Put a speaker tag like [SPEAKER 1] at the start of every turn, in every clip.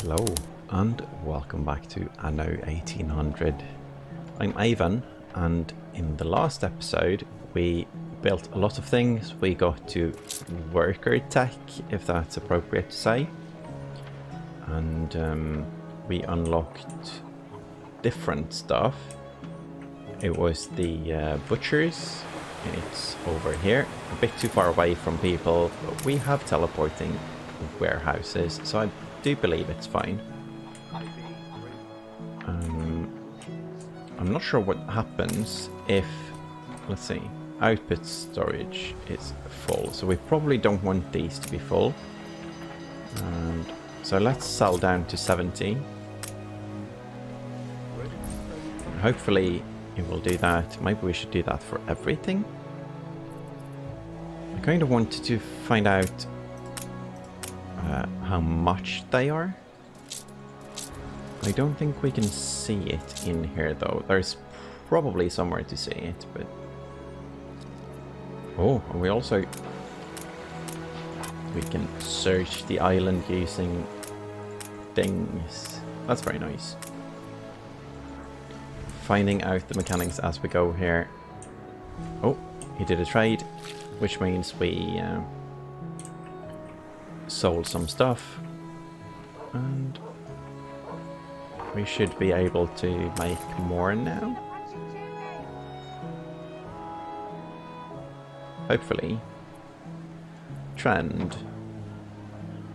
[SPEAKER 1] Hello and welcome back to Anno 1800. I'm Ivan, and in the last episode we built a lot of things. We got to worker tech, if that's appropriate to say, and we unlocked different stuff. It was the butchers. It's over here, a bit too far away from people, but we have teleporting warehouses, so I do believe it's fine. I'm not sure what happens if, let's see, output storage is full, so we probably don't want these to be full. And so let's sell down to 70. Hopefully it will do that. Maybe we should do that for everything. I kind of wanted to find out how much they are. I don't think we can see it in here though. There's probably somewhere to see it, but... Oh, and we can search the island using things. That's very nice. Finding out the mechanics as we go here. Oh, he did a trade, which means we sold some stuff, and we should be able to make more now. Hopefully. Trend.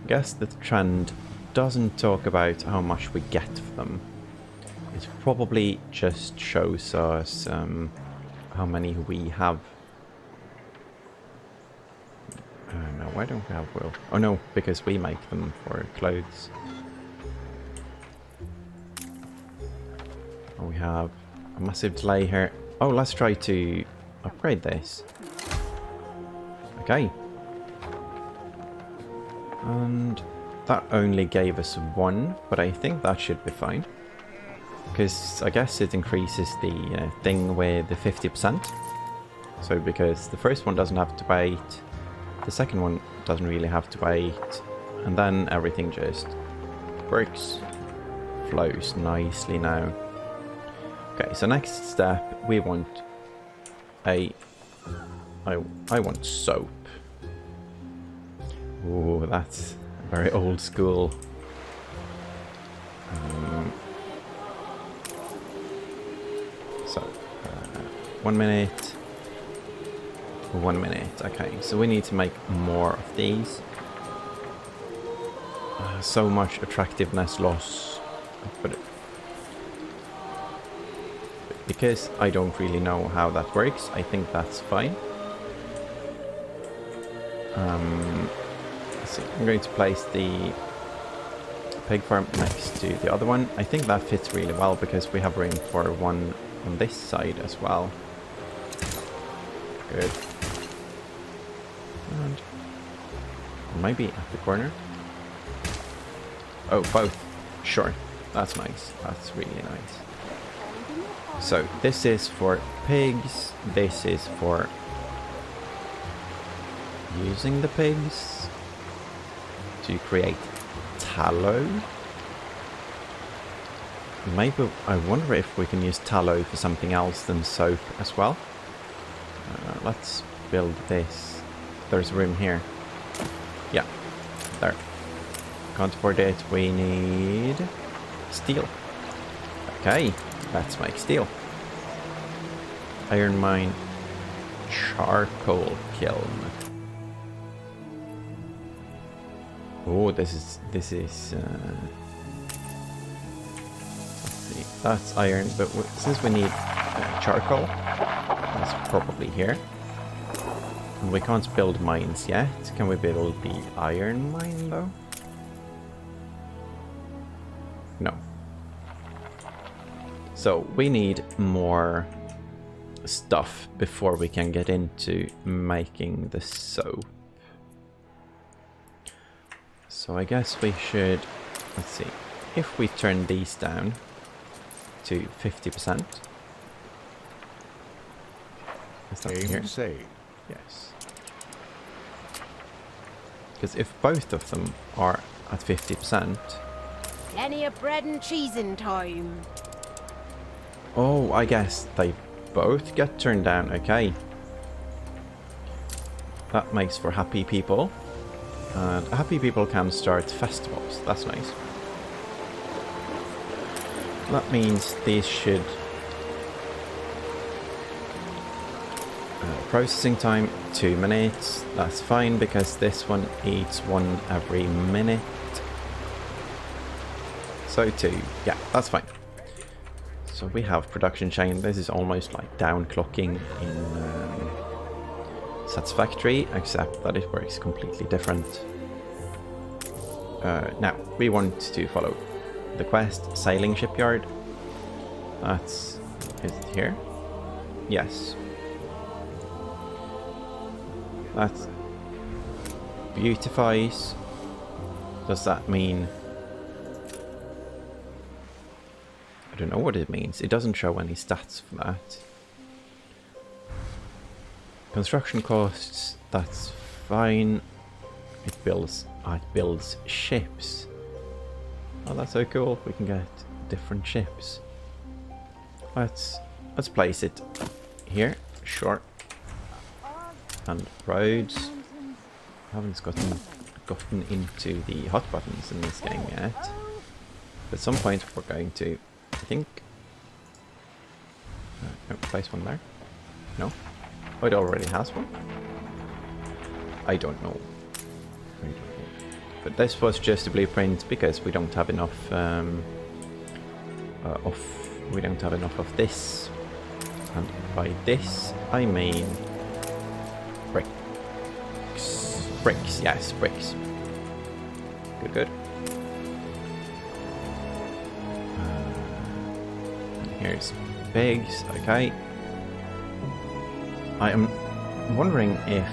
[SPEAKER 1] I guess the trend doesn't talk about how much we get for them. It probably just shows us how many we have. No, why don't we have wool? Oh no, because we make them for clothes. Oh, we have a massive delay here. Oh, let's try to upgrade this. Okay. And that only gave us one, but I think that should be fine. Because I guess it increases the thing with the 50%. So because the first one doesn't have to wait, the second one doesn't really have to wait, and then everything just works, flows nicely now. Okay, so next step, we want I want soap. Ooh, that's very old school. So, 1 minute. 1 minute. Okay, so we need to make more of these. So much attractiveness loss, but because I don't really know how that works, I think that's fine. Let's see. I'm going to place the pig farm next to the other one. I think that fits really well because we have room for one on this side as well. Good. And maybe at the corner. Oh, both. Sure. That's nice. That's really nice. So this is for pigs. This is for using the pigs to create tallow. Maybe, I wonder if we can use tallow for something else than soap as well. Let's build this. There's room here. Yeah, there. Can't afford it. We need steel. Okay, let's make steel. Iron mine, charcoal kiln. Oh, this is. Let's see. That's iron, but since we need charcoal, that's probably here. And we can't build mines yet. Can we build the iron mine though? No. So we need more stuff before we can get into making the soap. So I guess we should, let's see, if we turn these down to 50%. Is that here?
[SPEAKER 2] Say.
[SPEAKER 1] Yes. Because if both of them are at 50%,
[SPEAKER 2] Plenty of bread and cheese in time.
[SPEAKER 1] Oh, I guess they both get turned down. Okay. That makes for happy people. And happy people can start festivals. That's nice. That means these should... processing time, 2 minutes. That's fine because this one eats 1 every minute. So 2. Yeah, that's fine. So we have production chain. This is almost like downclocking in Satisfactory, except that it works completely different. Now, we want to follow the quest, Sailing Shipyard. Is it here? Yes. That beautifies. Does that mean... I don't know what it means. It doesn't show any stats for that. Construction costs, that's fine. It builds ships. Oh, that's so cool. We can get different ships. Let's place it here. Sure. And roads. I haven't gotten into the hot buttons in this game yet. But at some point we're going to, I think. No, place one there. No. Oh, it already has one. I don't know. But this was just a blueprint because we don't have enough we don't have enough of this. And by this I mean bricks. Bricks, yes, bricks. Good, good. And here's pigs, okay. I am wondering if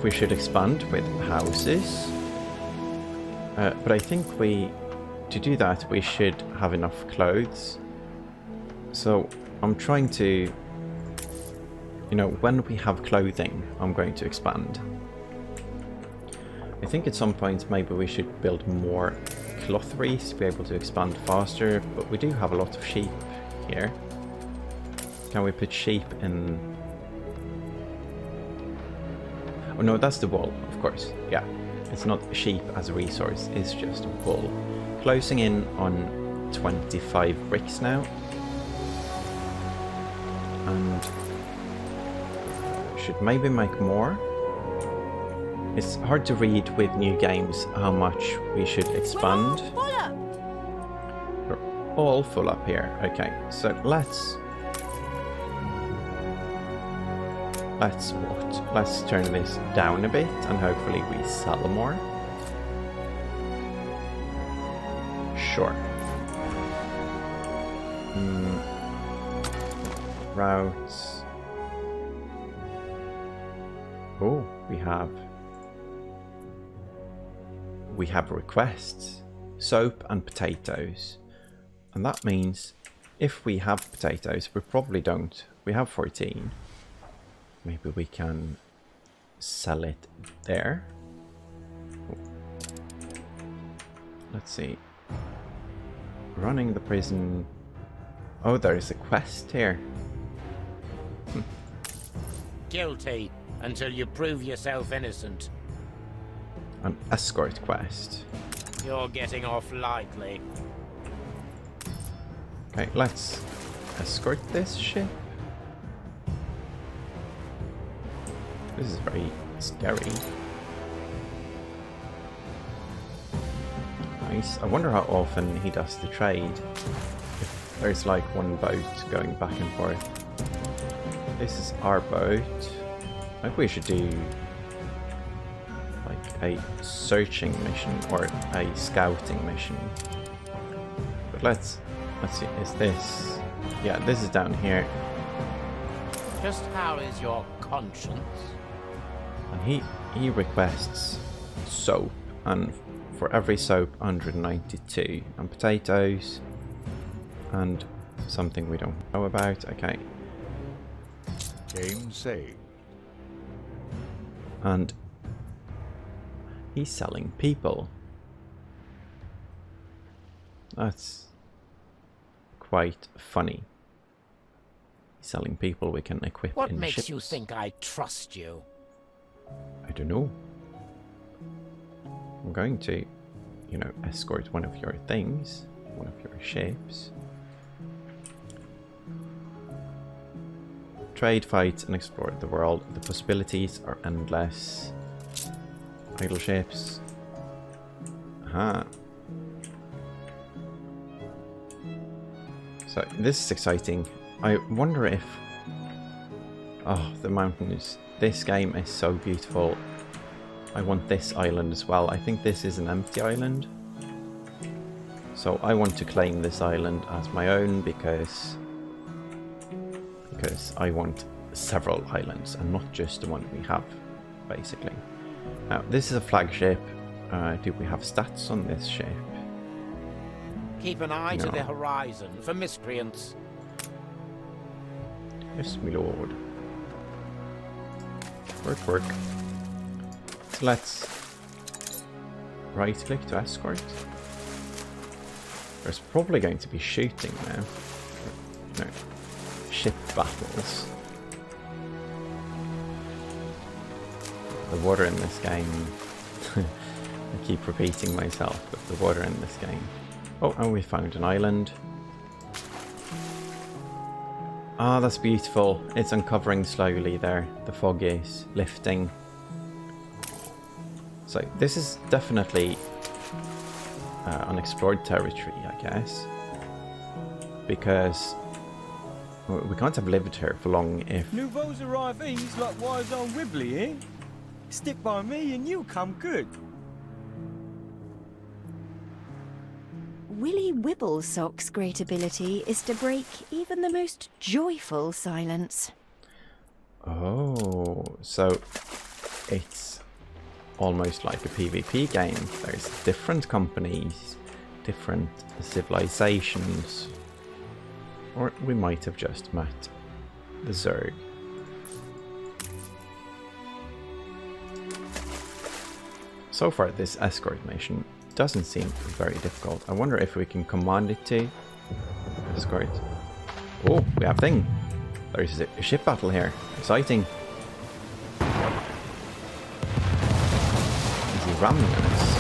[SPEAKER 1] we should expand with houses, but I think to do that we should have enough clothes. So I'm trying to, when we have clothing, I'm going to expand. I think at some point maybe we should build more clotheries to be able to expand faster, but we do have a lot of sheep here. Can we put sheep in? Oh no, that's the wool, of course. Yeah, it's not sheep as a resource, it's just wool. Closing in on 25 bricks now. And should maybe make more. It's hard to read with new games how much we should expand. We're all full up here. Okay, so let's what? Let's turn this down a bit and hopefully we sell more. Sure. Routes. Oh, we have requests. Soap and potatoes. And that means if we have potatoes, we probably don't. We have 14. Maybe we can sell it there. Oh. Let's see. Running the prison. Oh, there is a quest here.
[SPEAKER 3] Guilty until you prove yourself innocent.
[SPEAKER 1] An escort quest.
[SPEAKER 3] You're getting off lightly.
[SPEAKER 1] Okay, let's escort this ship. This is very scary. Nice. I wonder how often he does the trade. If there's like one boat going back and forth. This is our boat. Maybe we should do like a searching mission or a scouting mission. But let's see, is this... Yeah, this is down here.
[SPEAKER 3] Just how is your conscience?
[SPEAKER 1] And he requests soap, and for every soap 192, and potatoes, and something we don't know about. Okay.
[SPEAKER 4] Game saved.
[SPEAKER 1] And he's selling people. That's quite funny. Selling people we can equip
[SPEAKER 3] What
[SPEAKER 1] in
[SPEAKER 3] makes
[SPEAKER 1] ships.
[SPEAKER 3] you think I trust you?
[SPEAKER 1] I don't know. I'm going to, you know, escort one of your things, one of your ships. Trade, fight, and explore the world. The possibilities are endless. Idle ships. Aha. So this is exciting. I wonder if... Oh, the mountains. This game is so beautiful. I want this island as well. I think this is an empty island. So I want to claim this island as my own because I want several islands and not just the one we have, basically. Now, this is a flagship. Do we have stats on this ship?
[SPEAKER 3] Keep an eye to
[SPEAKER 1] No.
[SPEAKER 3] the horizon for miscreants.
[SPEAKER 1] Yes, my lord. Work, work. So let's right-click to escort. There's probably going to be shooting now. No. Ship battles. The water in this game... I keep repeating myself, but the water in this game... Oh, and we found an island. Ah, that's beautiful. It's uncovering slowly there. The fog is lifting. So this is definitely unexplored territory, I guess. Because we can't have lived here for long if...
[SPEAKER 4] Nouveaux arrivees like wise old Wibbly, eh? Stick by me and you come good.
[SPEAKER 2] Willy Wibblesock's great ability is to break even the most joyful silence.
[SPEAKER 1] Oh, so it's almost like a PvP game. There's different companies, different civilizations. Or we might have just met the Zerg. So far, this escort mission doesn't seem very difficult. I wonder if we can command it to escort. Oh, we have thing. There's a ship battle here. Exciting. Is he ramming us?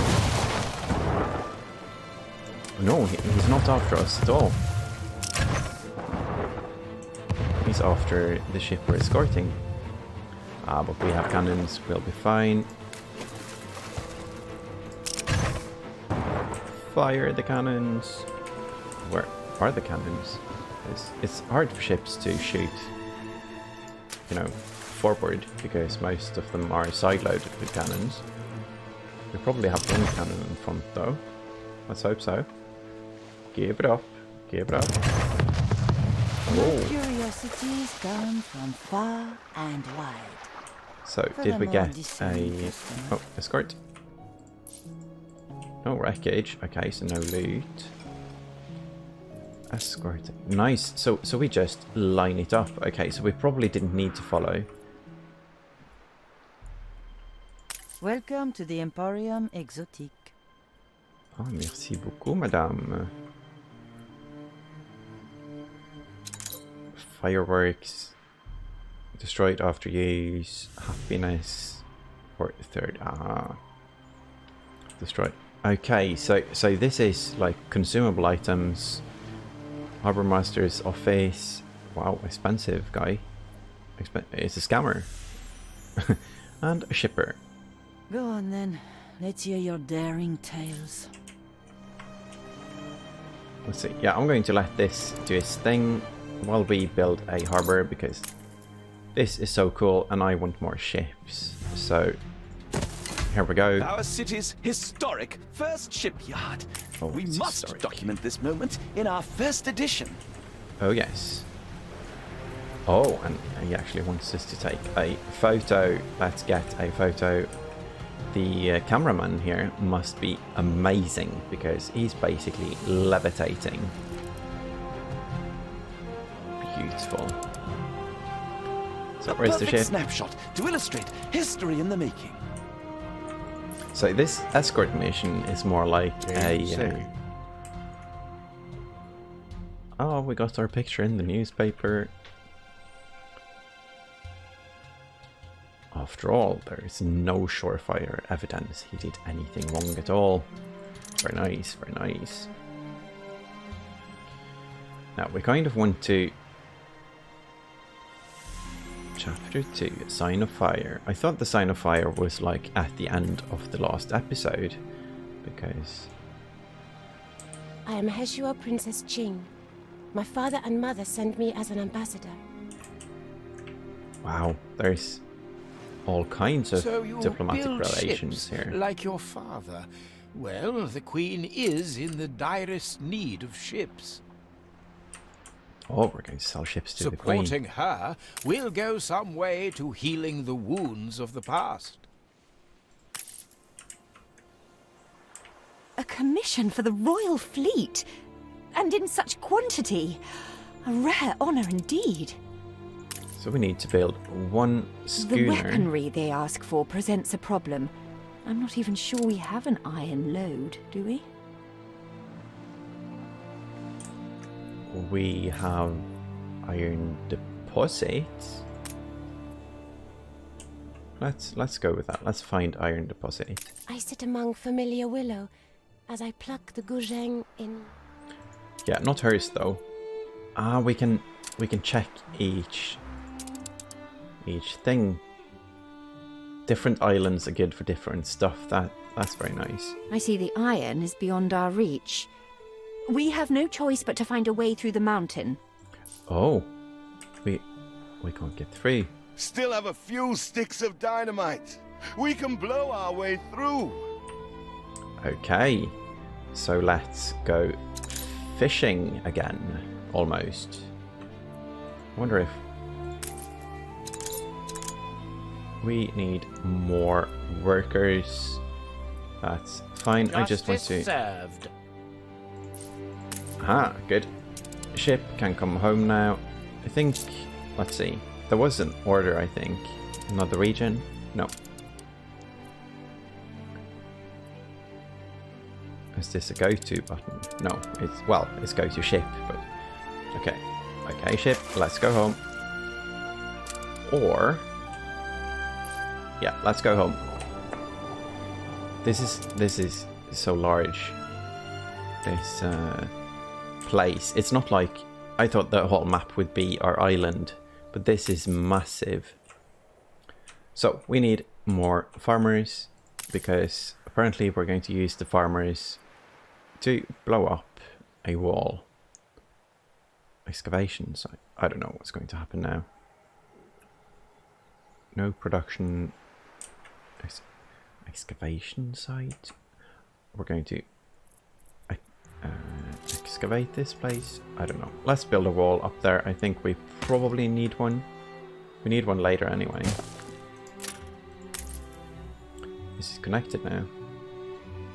[SPEAKER 1] No, he's not after us at all. He's after the ship we're escorting. Ah, but we have cannons. We'll be fine. Fire the cannons. Where are the cannons? It's hard for ships to shoot, you know, forward because most of them are side-loaded with cannons. We probably have one cannon in front though. Let's hope so. Give it up. Give it up. Oh.
[SPEAKER 2] Curiosities come from far and wide.
[SPEAKER 1] So, did we get a... Oh, escort. No wreckage. Okay, so no loot. Escort. Nice. So we just line it up. Okay, so we probably didn't need to follow.
[SPEAKER 5] Welcome to the Emporium Exotique.
[SPEAKER 1] Ah, merci beaucoup, madame. Fireworks. Destroyed after use. Happiness. For the third. Ah. Destroyed. Okay, so this is like consumable items. Harbour Master's office. Wow, expensive guy. It's a scammer. And a shipper.
[SPEAKER 5] Go on then. Let's hear your daring tales.
[SPEAKER 1] Let's see. Yeah, I'm going to let this do its thing while we build a harbour because this is so cool and I want more ships. So here we go.
[SPEAKER 6] Our city's historic first shipyard.
[SPEAKER 1] Oh,
[SPEAKER 6] We
[SPEAKER 1] it's
[SPEAKER 6] must
[SPEAKER 1] historic.
[SPEAKER 6] document this moment in our first edition.
[SPEAKER 1] Oh, yes. Oh, and he actually wants us to take a photo. Let's get a photo. The cameraman here must be amazing because he's basically levitating. Beautiful. So
[SPEAKER 6] A
[SPEAKER 1] where's the
[SPEAKER 6] perfect
[SPEAKER 1] ship?
[SPEAKER 6] snapshot to illustrate history in the making.
[SPEAKER 1] So this escort mission is more like a Oh, we got our picture in the newspaper. After all, there is no surefire evidence he did anything wrong at all. Very nice, very nice. Now, we kind of want to... Chapter 2, Sign of Fire. I thought the Sign of Fire was like at the end of the last episode, because...
[SPEAKER 7] I am Heshua Princess Ching. My father and mother sent me as an ambassador.
[SPEAKER 1] Wow, there's all kinds of
[SPEAKER 3] So you
[SPEAKER 1] diplomatic
[SPEAKER 3] build
[SPEAKER 1] relations
[SPEAKER 3] ships
[SPEAKER 1] here.
[SPEAKER 3] like your father. Well, the Queen is in the direst need of ships.
[SPEAKER 1] Oh, we're going to sell ships to the Queen.
[SPEAKER 3] Supporting her will go some way to healing the wounds of the past.
[SPEAKER 2] A commission for the royal fleet, and in such quantity. A rare honor indeed.
[SPEAKER 1] So we need to build one
[SPEAKER 2] The
[SPEAKER 1] schooner.
[SPEAKER 2] weaponry they ask for presents a problem. I'm not even sure we have an iron load, do we?
[SPEAKER 1] We have iron deposits. Let's go with that. Let's find iron deposit.
[SPEAKER 7] I sit among familiar willow as I pluck the goujeng in...
[SPEAKER 1] Yeah, not hers though. Ah, we can check each thing. Different islands are good for different stuff. That's very nice.
[SPEAKER 2] I see the iron is beyond our reach. We have no choice but to find a way through the mountain.
[SPEAKER 1] Oh, we can't get through.
[SPEAKER 8] Still have a few sticks of dynamite. We can blow our way through.
[SPEAKER 1] Okay, so let's go fishing again, almost. I wonder if we need more workers. That's fine. I just want
[SPEAKER 3] Justice
[SPEAKER 1] to...
[SPEAKER 3] served.
[SPEAKER 1] Ah, good. Ship can come home now. I think... Let's see. There was an order, I think. Another region? No. Is this a go-to button? No, it's... Well, it's go to ship, but... Okay. Okay, ship, let's go home. Or... Yeah, let's go home. This is so large. This place. It's not like... I thought the whole map would be our island, but this is massive. So, we need more farmers, because apparently we're going to use the farmers to blow up a wall. Excavations. I don't know what's going to happen now. No production. Excavation site. We're going to excavate this place. I don't know. Let's build a wall up there. I think we probably need one. We need one later anyway. This is connected now.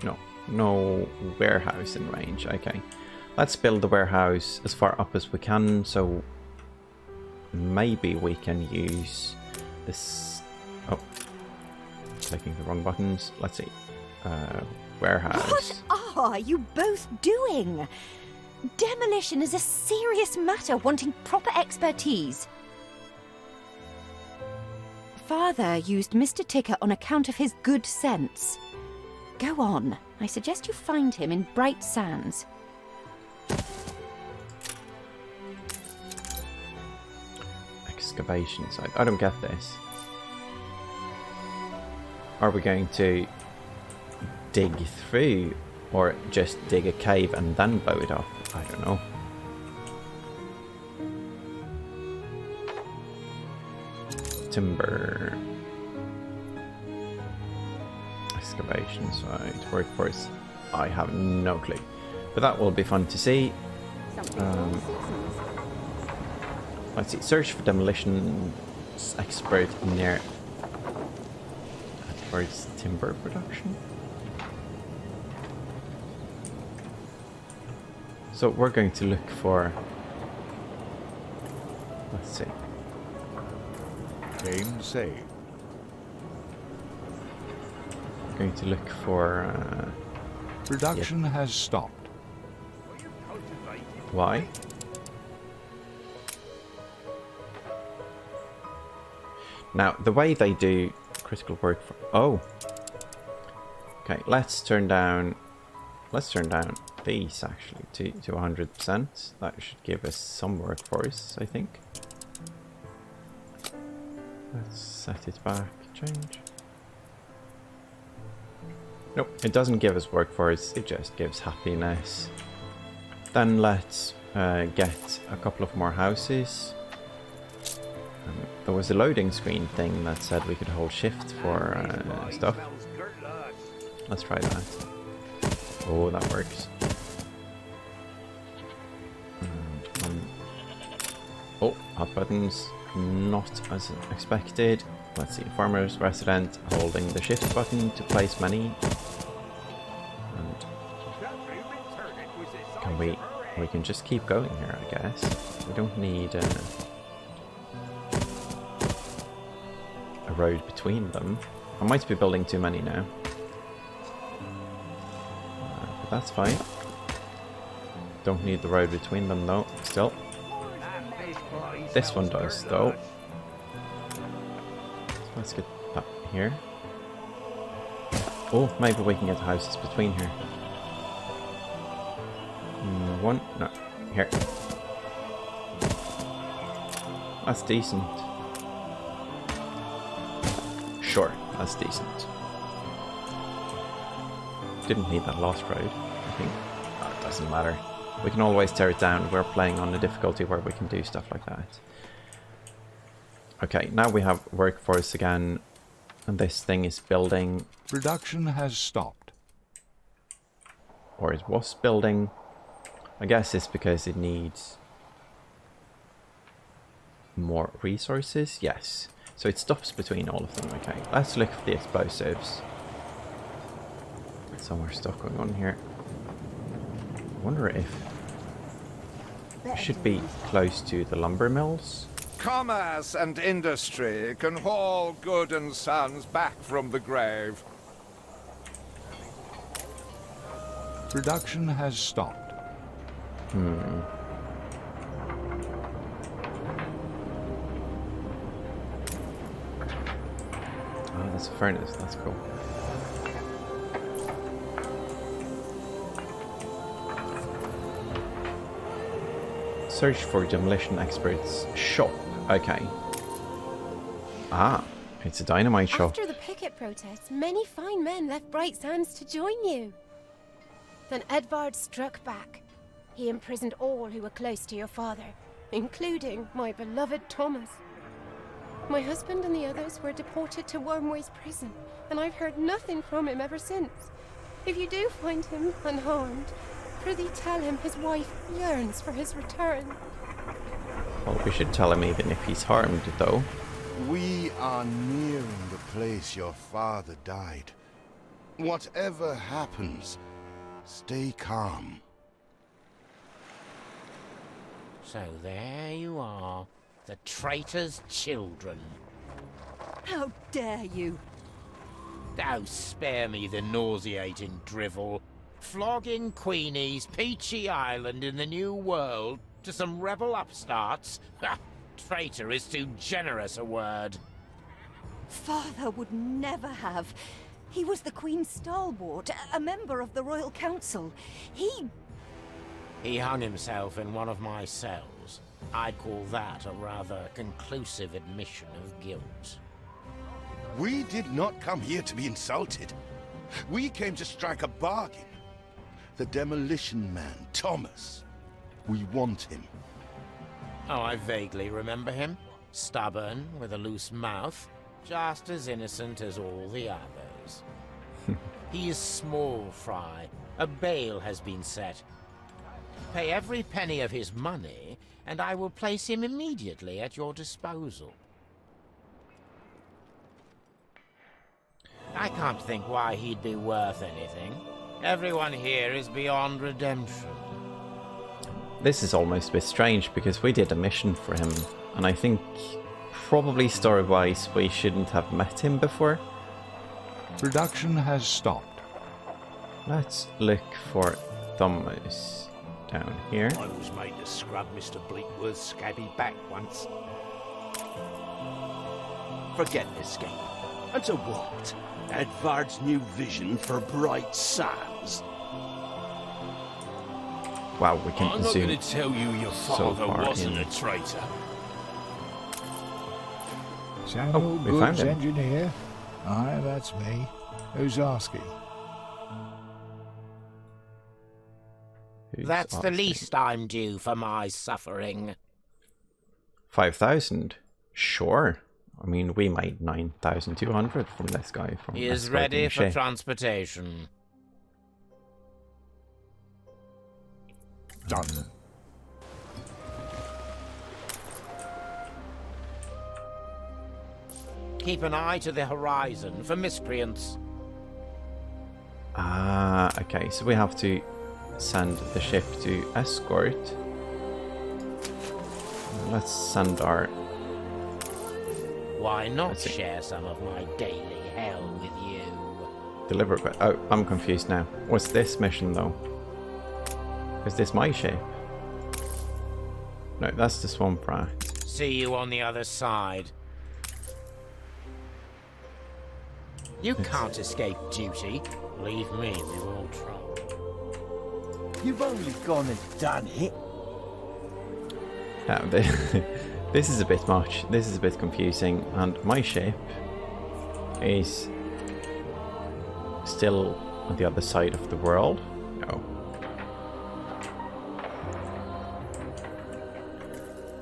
[SPEAKER 1] No. No warehouse in range. Okay. Let's build the warehouse as far up as we can, so maybe we can use this... Oh. Clicking the wrong buttons. Let's see. Warehouse.
[SPEAKER 2] What are you both doing? Demolition is a serious matter wanting proper expertise. Father used Mr. Ticker on account of his good sense. Go on. I suggest you find him in Bright Sands.
[SPEAKER 1] Excavation site. I don't get this. Are we going to dig through, or just dig a cave and then blow it up? I don't know. Timber. Excavation site. Workforce. I have no clue. But that will be fun to see. Let's see. Search for demolition expert near towards timber production. So we're going to look for... Let's see.
[SPEAKER 8] Game saved.
[SPEAKER 1] We're going to look for...
[SPEAKER 9] Production has stopped.
[SPEAKER 1] Why? Now, the way they do critical work for... Oh! Okay, let's turn down these, actually, to 100%. That should give us some workforce, I think. Let's set it back. Change. Nope, it doesn't give us workforce, it just gives happiness. Then let's get a couple of more houses. There was a loading screen thing that said we could hold shift for stuff. Let's try that. Oh, that works. Oh, hot buttons. Not as expected. Let's see. Farmer's resident holding the shift button to place many. And can we can just keep going here, I guess. We don't need a road between them. I might be building too many now. But that's fine. Don't need the road between them though, still. This one does though. So let's get that here. Oh, maybe we can get houses between here. One, no, here. That's decent. Sure, that's decent. Didn't need that lost road, I think. Oh, it doesn't matter. We can always tear it down. We're playing on a difficulty where we can do stuff like that. Okay, now we have workforce again. And this thing is building.
[SPEAKER 9] Production has stopped.
[SPEAKER 1] Or it was building. I guess it's because it needs more resources. Yes. So it stops between all of them. Okay, let's look for the explosives. Some more stuff going on here. I wonder if it should be close to the lumber mills.
[SPEAKER 10] Commerce and industry can haul good and sons back from the grave.
[SPEAKER 9] Production has stopped.
[SPEAKER 1] Oh, that's a furnace. That's cool. Search for demolition experts shop. Okay. Ah, it's a dynamite shop.
[SPEAKER 7] After the picket protests, many fine men left Bright Sands to join you. Then Edvard struck back. He imprisoned all who were close to your father, including my beloved Thomas. My husband and the others were deported to Wormway's prison, and I've heard nothing from him ever since. If you do find him unharmed, prithee tell him his wife yearns for his return.
[SPEAKER 1] Well, we should tell him even if he's harmed, though.
[SPEAKER 8] We are nearing the place your father died. Whatever happens, stay calm.
[SPEAKER 3] So there you are, the traitor's children.
[SPEAKER 2] How dare you?
[SPEAKER 3] Oh, spare me the nauseating drivel. Flogging Queenie's Peachy Island in the New World to some rebel upstarts? Ha! Traitor is too generous a word.
[SPEAKER 2] Father would never have. He was the Queen's stalwart, a member of the Royal Council.
[SPEAKER 3] He hung himself in one of my cells. I'd call that a rather conclusive admission of guilt.
[SPEAKER 8] We did not come here to be insulted. We came to strike a bargain. The demolition man, Thomas. We want him.
[SPEAKER 3] Oh, I vaguely remember him. Stubborn, with a loose mouth, just as innocent as all the others. He is small fry. A bail has been set. Pay every penny of his money, and I will place him immediately at your disposal. I can't think why he'd be worth anything. Everyone here is beyond redemption.
[SPEAKER 1] This is almost a bit strange because we did a mission for him, and I think probably story-wise we shouldn't have met him before.
[SPEAKER 9] Production has stopped.
[SPEAKER 1] Let's look for Thomas down here.
[SPEAKER 11] I was made to scrub Mr. Bleakworth's scabby back once. Forget this game. And to what? Edvard's new vision for Bright Sands.
[SPEAKER 1] Wow, we can
[SPEAKER 11] I'm not
[SPEAKER 1] zoom
[SPEAKER 11] going to tell you your
[SPEAKER 1] so
[SPEAKER 11] father
[SPEAKER 1] far
[SPEAKER 11] wasn't
[SPEAKER 1] in.
[SPEAKER 11] a traitor.
[SPEAKER 9] Samuel
[SPEAKER 1] we found
[SPEAKER 9] Goods,
[SPEAKER 1] him.
[SPEAKER 9] engineer. Aye, that's me. Who's asking?
[SPEAKER 1] Who's
[SPEAKER 3] That's the
[SPEAKER 1] asking?
[SPEAKER 3] least I'm due for my suffering.
[SPEAKER 1] 5,000? Sure. I mean, we made 9,200 from this guy. From
[SPEAKER 3] He is
[SPEAKER 1] escorting
[SPEAKER 3] ready
[SPEAKER 1] the
[SPEAKER 3] for
[SPEAKER 1] ship.
[SPEAKER 3] transportation.
[SPEAKER 9] Done.
[SPEAKER 3] Keep an eye to the horizon for miscreants.
[SPEAKER 1] Ah, okay. So we have to send the ship to escort. Let's send our...
[SPEAKER 3] Why not
[SPEAKER 1] Let's see.
[SPEAKER 3] share some of my daily hell with you?
[SPEAKER 1] deliver... Oh, I'm confused now. What's this mission, though? Is this my ship? No, that's the swamp rat.
[SPEAKER 3] See you on the other side. You can't escape duty. Leave me, we will try.
[SPEAKER 4] You've only gone and done it.
[SPEAKER 1] This is a bit much. This is a bit confusing. And my ship is still on the other side of the world. No.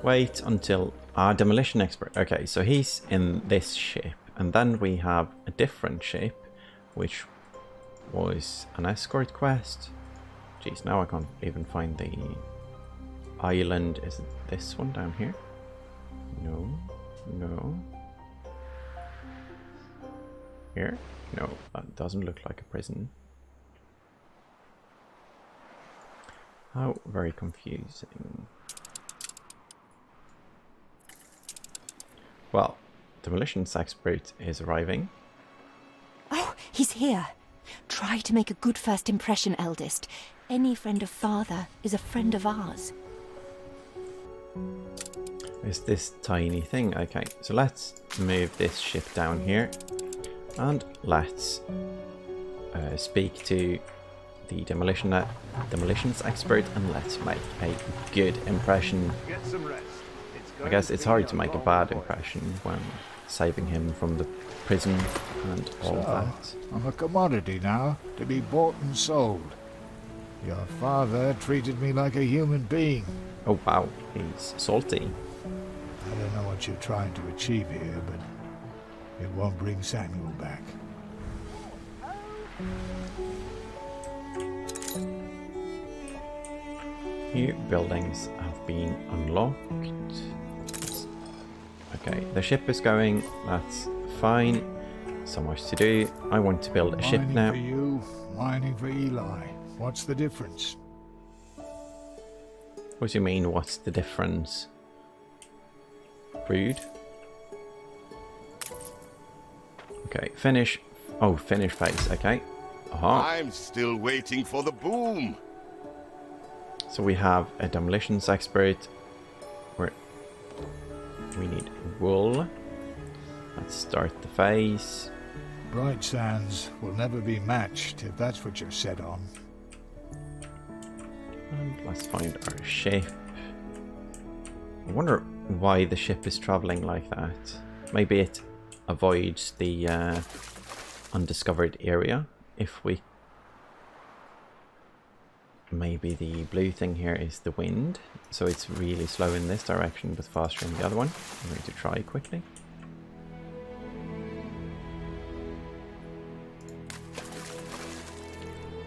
[SPEAKER 1] Wait until... demolition expert. Okay, so he's in this ship. And then we have a different ship, which was an escort quest. Jeez, now I can't even find the island. Is it this one down here? No. No. Here? No, that doesn't look like a prison. How very confusing. Well, demolitions expert is arriving.
[SPEAKER 2] Oh, he's here. Try to make a good first impression, eldest. Any friend of father is a friend of ours.
[SPEAKER 1] Is this tiny thing? Okay, so let's move this ship down here. And let's speak to the demolitions expert and let's make a good impression.
[SPEAKER 10] Get some rest.
[SPEAKER 1] I guess it's hard to make a bad impression when saving him from the prison and all of that.
[SPEAKER 9] I'm a commodity now, to be bought and sold. Your father treated me like a human being.
[SPEAKER 1] Oh wow, he's salty.
[SPEAKER 9] I don't know what you're trying to achieve here, but it won't bring Samuel back.
[SPEAKER 1] New buildings have been unlocked. Okay, the ship is going, that's fine. So much to do. I want to build a ship
[SPEAKER 9] Mining
[SPEAKER 1] now.
[SPEAKER 9] for you, mining for Eli. What's the difference?
[SPEAKER 1] What do you mean, what's the difference? Rude. Okay, finish. Oh, finish phase, okay. Aha.
[SPEAKER 8] I'm still waiting for the boom.
[SPEAKER 1] So we have a demolitions expert. Where we need wool. Let's start the phase.
[SPEAKER 9] Bright Sands will never be matched, if that's what you're set on.
[SPEAKER 1] And let's find our ship. I wonder why the ship is traveling like that. Maybe it avoids the undiscovered area. If we... Maybe the blue thing here is the wind. So it's really slow in this direction but faster in the other one. I'm going to try quickly.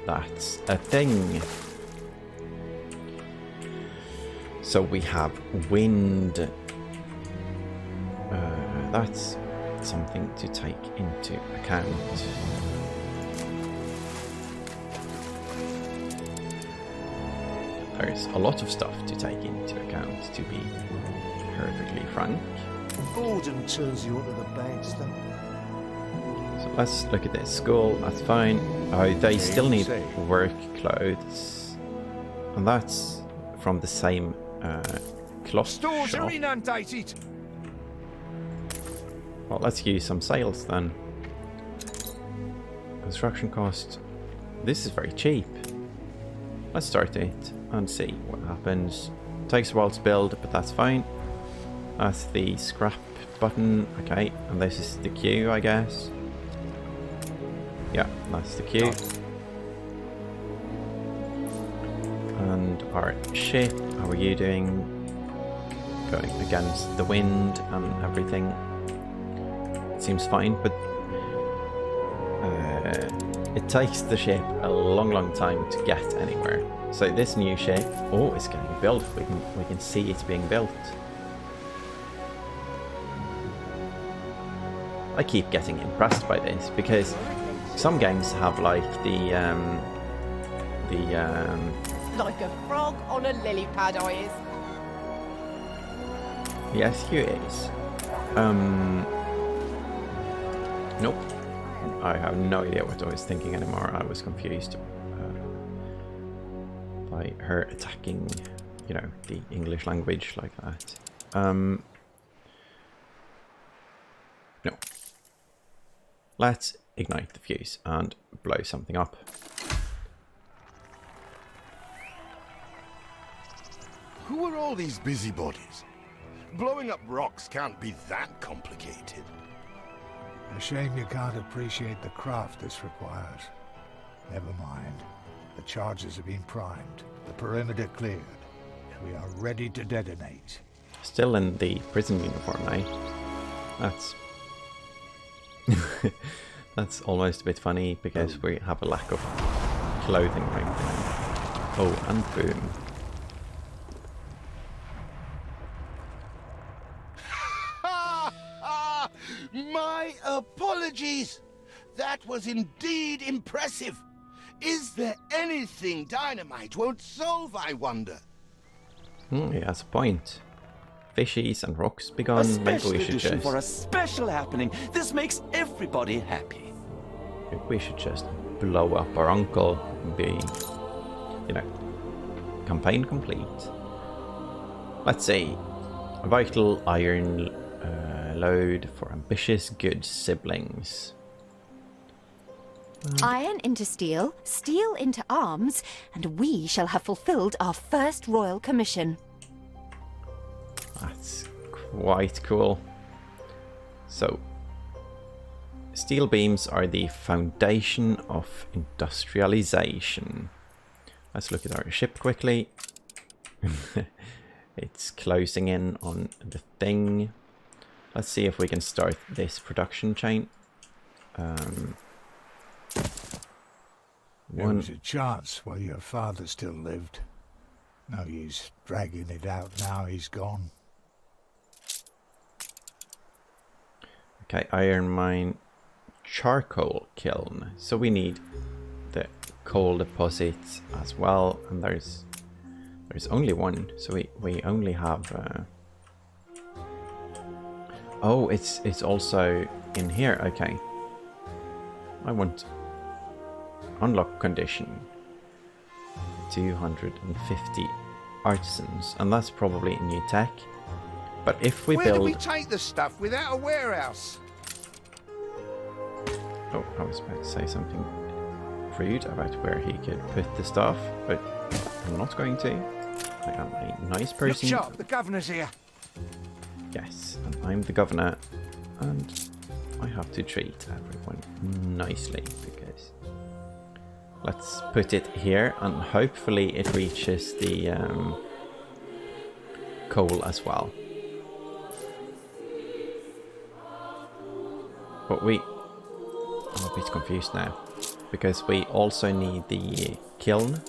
[SPEAKER 1] That's a thing. So we have wind. That's something to take into account. There's a lot of stuff to take into account, to be perfectly frank.
[SPEAKER 11] Boredom turns you onto the bad stuff.
[SPEAKER 1] So let's look at this. School, that's fine. Oh, they still need
[SPEAKER 10] Say.
[SPEAKER 1] work clothes. And that's from the same cloth
[SPEAKER 10] Stores
[SPEAKER 1] shop.
[SPEAKER 10] are inundated.
[SPEAKER 1] Well, let's use some sails then. Construction cost. This is very cheap. Let's start it and see what happens. Takes a while to build, but that's fine. That's the scrap button. Okay, and this is the queue, I guess. Yeah, that's the queue. And our ship, how are you doing? Going against the wind and everything. It seems fine, but it takes the ship a long time to get anywhere. So this new ship, oh, it's getting built. We can see it's being built. I keep getting impressed by this because some games have like
[SPEAKER 7] Like a frog on a lily pad, I is.
[SPEAKER 1] the SQ is. Nope. I have no idea what I was thinking anymore. I was confused by her attacking, you know, the English language like that. No. Let's ignite the fuse and blow something up.
[SPEAKER 8] Who are all these busybodies? Blowing up rocks can't be that complicated.
[SPEAKER 9] A shame you can't appreciate the craft this requires. Never mind. The charges have been primed. The perimeter cleared. We are ready to detonate.
[SPEAKER 1] Still in the prison uniform, eh? That's almost a bit funny because we have a lack of clothing right now. Oh, and boom.
[SPEAKER 8] My apologies! That was indeed impressive! Is there anything dynamite won't solve, I wonder?
[SPEAKER 1] He has a point. Fishies and rocks be gone.
[SPEAKER 6] A
[SPEAKER 1] Maybe
[SPEAKER 6] special
[SPEAKER 1] we should
[SPEAKER 6] edition
[SPEAKER 1] just...
[SPEAKER 6] for a special happening. This makes everybody happy.
[SPEAKER 1] Maybe we should just blow up our uncle and be, you know, campaign complete. Let's see. A vital iron load for ambitious good siblings.
[SPEAKER 2] Iron into steel, steel into arms, and we shall have fulfilled our first royal commission.
[SPEAKER 1] That's quite cool. So, steel beams are the foundation of industrialization. Let's look at our ship quickly. It's closing in on the thing. Let's see if we can start this production chain.
[SPEAKER 9] There was a chance while your father still lived. No use dragging it out now he's gone.
[SPEAKER 1] Okay, iron mine, charcoal kiln. So we need the coal deposits as well, and there's only one, so we only have. Oh, it's also in here. Okay, I want unlock condition 250 artisans, and that's probably a new tech. But if we
[SPEAKER 10] Where
[SPEAKER 1] build...
[SPEAKER 10] do we take the stuff without a warehouse?
[SPEAKER 1] Oh, I was about to say something rude about where he could put the stuff, but I'm not going to. I am a nice person.
[SPEAKER 10] Look sharp, the governor's here.
[SPEAKER 1] Yes, and I'm the governor, and I have to treat everyone nicely, because... Let's put it here, and hopefully it reaches the coal as well. But I'm a bit confused now, because we also need the kiln,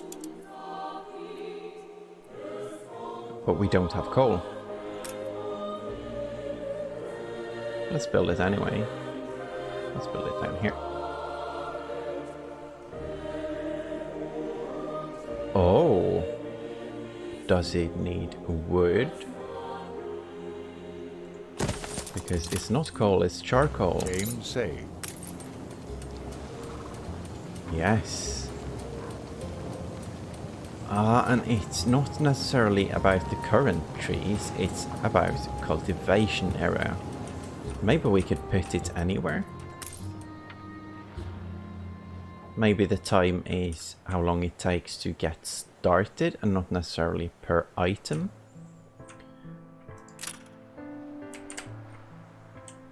[SPEAKER 1] but we don't have coal. Let's build it anyway. Let's build it down here. Oh, does it need wood? Because it's not coal, it's charcoal.
[SPEAKER 9] Game saved.
[SPEAKER 1] Yes. And it's not necessarily about the current trees, it's about cultivation era. Maybe we could put it anywhere. Maybe the time is how long it takes to get started and not necessarily per item.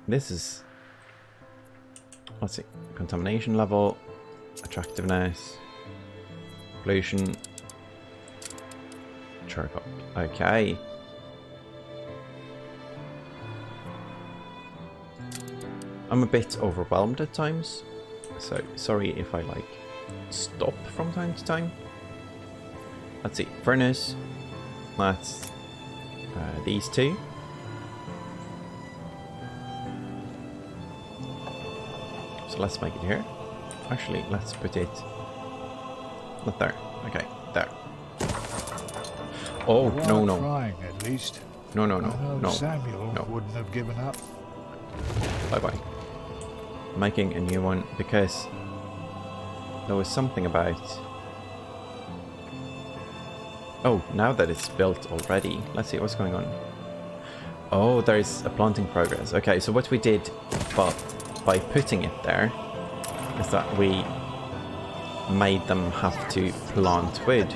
[SPEAKER 1] This is, let's see, contamination level, attractiveness, pollution, charcoal. Okay. I'm a bit overwhelmed at times, so sorry if I like stop from time to time. Let's see, furnace, that's these two. So let's make it here. Actually, let's put it not there. Okay, there. Oh, no, no.
[SPEAKER 9] Trying, at least.
[SPEAKER 1] No, no, no,
[SPEAKER 9] I know
[SPEAKER 1] no.
[SPEAKER 9] Samuel
[SPEAKER 1] no.
[SPEAKER 9] wouldn't have given up.
[SPEAKER 1] Bye-bye. Making a new one because there was something about... Oh, now that it's built already, let's see what's going on. Oh, there's a planting progress. Okay, so what we did by putting it there is that we made them have to plant wood.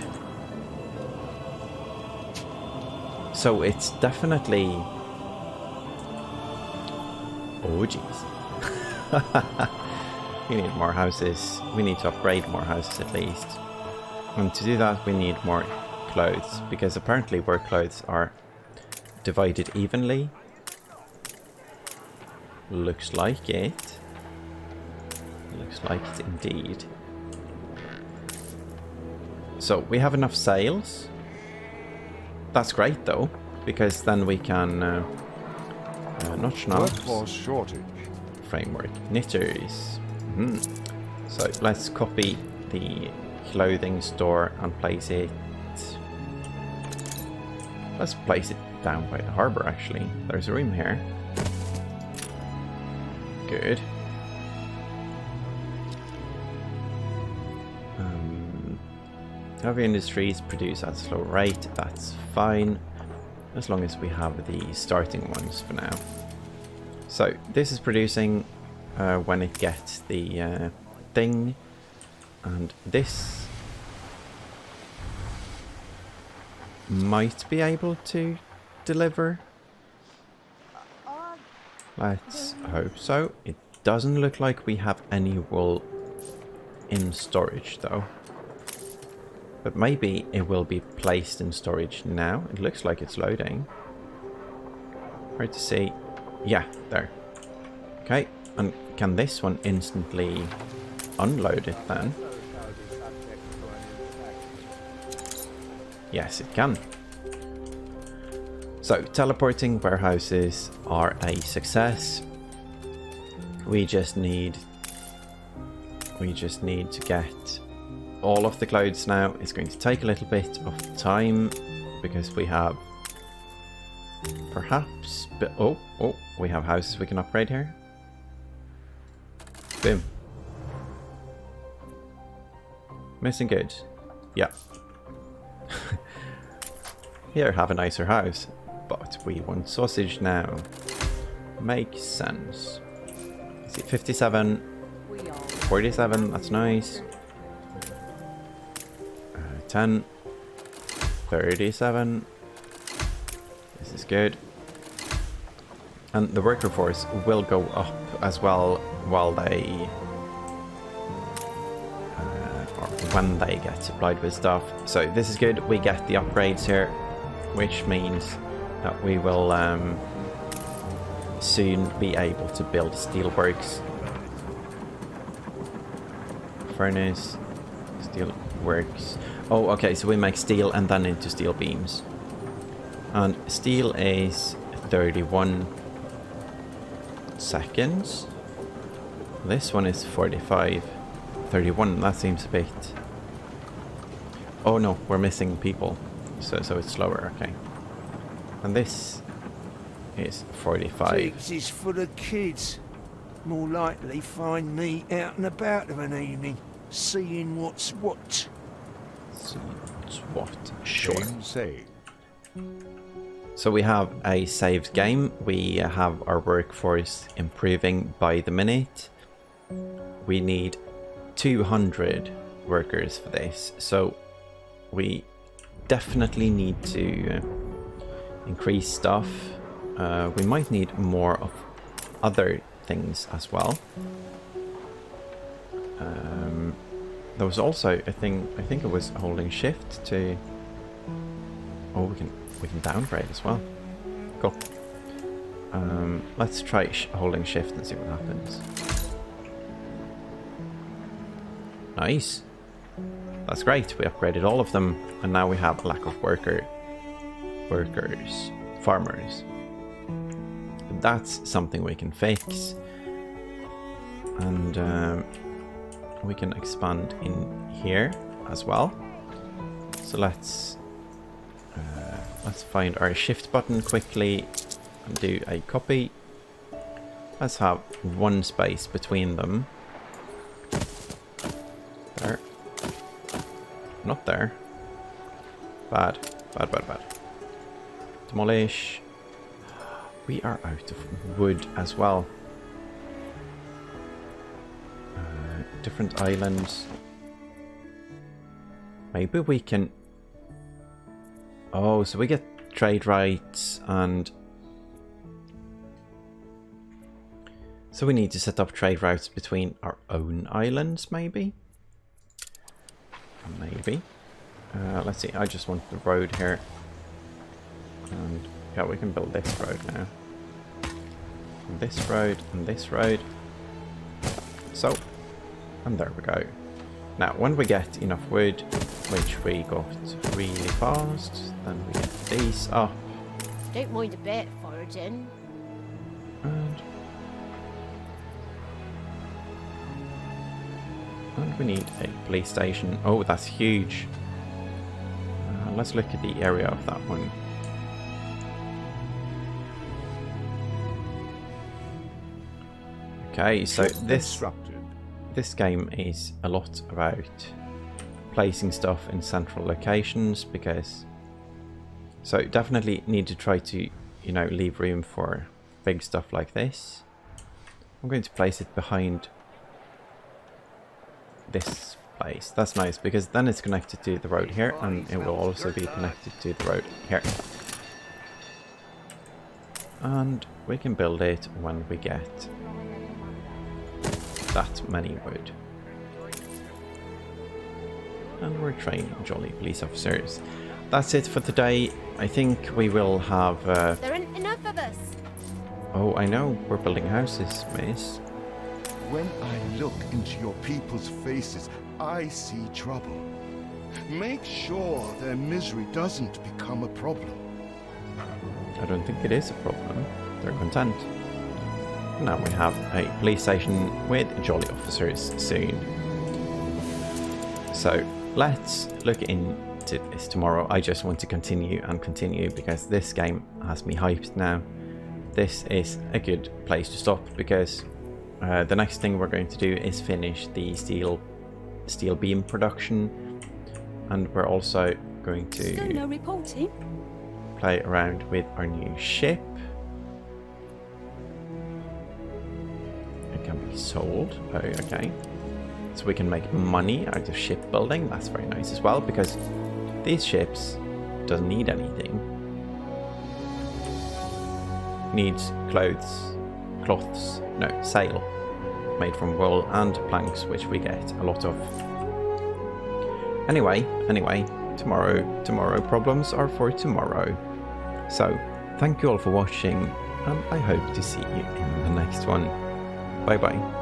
[SPEAKER 1] So it's definitely... Oh, jeez. We need more houses. We need to upgrade more houses at least. And to do that we need more clothes, because apparently where clothes are divided evenly. Looks like it. Looks like it indeed. So we have enough sails. That's great though, because then we can notch knobs.
[SPEAKER 10] Workforce shortage.
[SPEAKER 1] Framework knitters. So let's copy the clothing store and place it. Let's place it down by the harbor actually. There's room here. Good. Heavy industries produce at a slow rate. That's fine, as long as we have the starting ones for now. So this is producing when it gets the thing, and this might be able to deliver. Let's hope so. It doesn't look like we have any wool in storage though. But maybe it will be placed in storage now. It looks like it's loading. Hard to see. Yeah, there. Okay, and can this one instantly unload it then? Yes, it can. So, teleporting warehouses are a success. We just need to get all of the clothes now. It's going to take a little bit of time because we have perhaps... Oh, we have houses we can upgrade here. Boom. Missing goods. Yeah. Here, have a nicer house. But we want sausage now. Makes sense. Is it 57? 47, that's nice. 10. 37. This is good. And the worker force will go up as well while they... or when they get supplied with stuff. So this is good. We get the upgrades here, which means that we will soon be able to build steelworks. Furnace, steelworks. Oh, okay, so we make steel and then into steel beams. And steel is 31 seconds. This one is 45. 31, that seems a bit... Oh no, we're missing people. So it's slower, okay. And this is 45.
[SPEAKER 12] Jigs is full of kids. More likely find me out and about of an evening, seeing what's what.
[SPEAKER 1] See what's what? Sure.
[SPEAKER 10] Say.
[SPEAKER 1] So we have a saved game. We have our workforce improving by the minute. We need 200 workers for this. So we definitely need to increase stuff. We might need more of other things as well. There was also a thing, I think it was holding shift to... Oh, we can downgrade as well. Cool. Let's try holding shift and see what happens. Nice. That's great. We upgraded all of them, and now we have a lack of farmers. That's something we can fix, and we can expand in here as well. So let's find our shift button quickly and do a copy. Let's have one space between them. There. Not there. Bad. Demolish. We are out of wood as well. Different islands. Maybe we can... Oh, so we get trade rights and... So we need to set up trade routes between our own islands, maybe? Maybe. Let's see, I just want the road here. And yeah, we can build this road now. And this road, and this road. So, and there we go. Now, when we get enough wood, which we got really fast, then we get these up.
[SPEAKER 7] Don't mind a bit, foraging.
[SPEAKER 1] And we need a police station. Oh, that's huge. Let's look at the area of that one. Okay, so this game is a lot about placing stuff in central locations, because so definitely need to try to, you know, leave room for big stuff like this. I'm going to place it behind this place. That's nice, because then it's connected to the road here, and it will also be connected to the road here. And we can build it when we get that many wood. And we're training jolly police officers. That's it for today. I think we will have...
[SPEAKER 7] There aren't enough of us.
[SPEAKER 1] Oh, I know. We're building houses, miss.
[SPEAKER 8] When I look into your people's faces, I see trouble. Make sure their misery doesn't become a problem.
[SPEAKER 1] I don't think it is a problem. They're content. Now we have a police station with jolly officers soon. So let's look into this tomorrow. I just want to continue and continue, because this game has me hyped now. This is a good place to stop, because the next thing we're going to do is finish the steel beam production, and we're also going to play around with our new ship. It can be sold. Oh, okay. So we can make money out of shipbuilding. That's very nice as well, because these ships doesn't need anything. Needs cloths, no, sail, made from wool and planks, which we get a lot of. Anyway, tomorrow problems are for tomorrow. So, thank you all for watching, and I hope to see you in the next one. Bye bye.